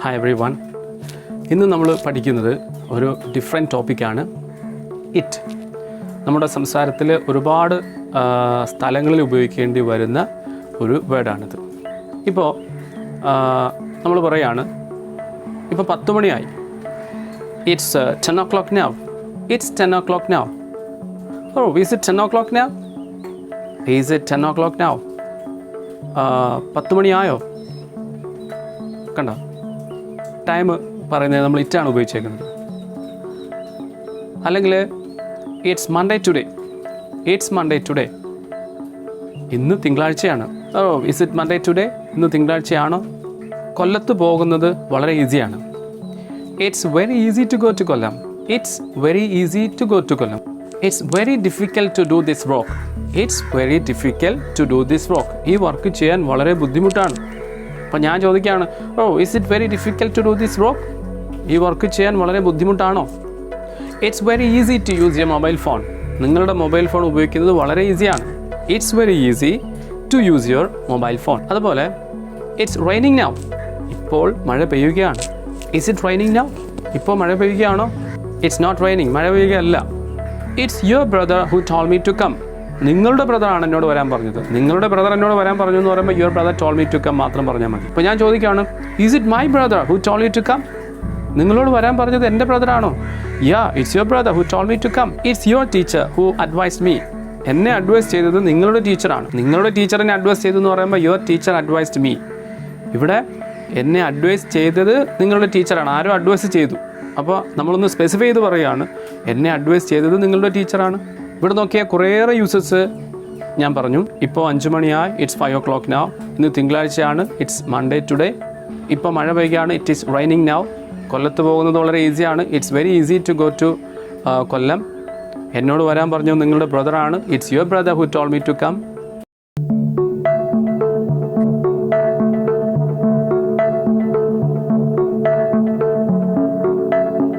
Hi every one. ഇന്ന് നമ്മൾ പഠിക്കുന്നത് ഒരു ഡിഫറെൻറ്റ് ടോപ്പിക്കാണ് ഇറ്റ്. നമ്മുടെ സംസാരത്തിൽ ഒരുപാട് സ്ഥലങ്ങളിൽ ഉപയോഗിക്കേണ്ടി വരുന്ന ഒരു വേർഡാണിത്. ഇപ്പോൾ നമ്മൾ പറയുകയാണ്, ഇപ്പോൾ 10 മണിയായി. It's 10 o'clock now. It's 10 o'clock now. Oh, is it 10 o'clock now? Is it 10 o'clock now? 10 മണിയായോ? കണ്ടോ, ടൈം പറയുന്നത് നമ്മൾ ഇറ്റാണ് ഉപയോഗിച്ചേക്കുന്നത്. അല്ലെങ്കിൽ it's Monday today. It's Monday today. ഇന്ന് തിങ്കളാഴ്ചയാണ്. Oh, is it Monday today? ഇന്ന് തിങ്കളാഴ്ചയാണോ? കൊല്ലത്ത് പോകുന്നത് വളരെ ഈസിയാണ്. It's very easy to go to Kollam. It's very easy to go to Kollam. It's very difficult to do this work. It's very difficult to do this work. ഈ work ചെയ്യാൻ വളരെ ബുദ്ധിമുട്ടാണ്. അപ്പോൾ ഞാൻ ചോദിക്കുകയാണ്, oh, is it very difficult to do this work? ഈ work ചെയ്യാൻ വളരെ ബുദ്ധിമുട്ടാണോ? It's very easy to use your mobile phone. നിങ്ങളുടെ മൊബൈൽ ഫോൺ ഉപയോഗിക്കുന്നത് വളരെ ഈസിയാണ്. It's very easy to use your mobile phone. അതുപോലെ ഇറ്റ്സ് റെയിനിങ് നൗ. ഇപ്പോൾ മഴ പെയ്യുകയാണ്. Is it raining now? ഇപ്പോൾ മഴ പെയ്യുകയാണോ? It's not raining. മഴ പെയ്യുകയല്ല. It's your brother who told me to come. നിങ്ങളുടെ ബ്രദറാണ് എന്നോട് വരാൻ പറഞ്ഞത്. നിങ്ങളുടെ ബ്രദർ എന്നോട് വരാൻ പറഞ്ഞു എന്ന് പറയുമ്പോൾ your brother told me to come മാത്രം പറഞ്ഞാൽ മതി. ഇപ്പോൾ ഞാൻ ചോദിക്കുകയാണ്, is it my brother who told you to come? നിങ്ങളോട് വരാൻ പറഞ്ഞത് എൻ്റെ ബ്രദറാണോ? Yeah, it's your brother who told me to come. It's your teacher who advised me. എന്നെ അഡ്വൈസ് ചെയ്തത് നിങ്ങളുടെ ടീച്ചറാണ്. നിങ്ങളുടെ ടീച്ചറിനെ അഡ്വൈസ് ചെയ്തെന്ന് പറയുമ്പോൾ യുവർ ടീച്ചർ അഡ്വൈസ്ഡ് മീ. ഇവിടെ എന്നെ അഡ്വൈസ് ചെയ്തത് നിങ്ങളുടെ ടീച്ചറാണ്. ആരോ അഡ്വൈസ് ചെയ്തു. അപ്പോൾ നമ്മളൊന്ന് സ്പെസിഫൈ ചെയ്ത് പറയുകയാണ്, എന്നെ അഡ്വൈസ് ചെയ്തത് നിങ്ങളുടെ ടീച്ചറാണ്. ഇവിടെ നോക്കിയാൽ കുറേയേറെ യൂസസ് ഞാൻ പറഞ്ഞു. ഇപ്പോൾ 5 മണിയായി. It's 5 o'clock now. ഇന്ന് തിങ്കളാഴ്ചയാണ്. It's Monday today. ഇപ്പോൾ മഴ പെയ്യുകയാണ്. It is raining now. കൊല്ലത്ത് പോകുന്നത് വളരെ ഈസിയാണ്. It's very easy to go to Kollam. എന്നോട് വരാൻ പറഞ്ഞു നിങ്ങളുടെ ബ്രദറാണ്. It's your brother who told me to come.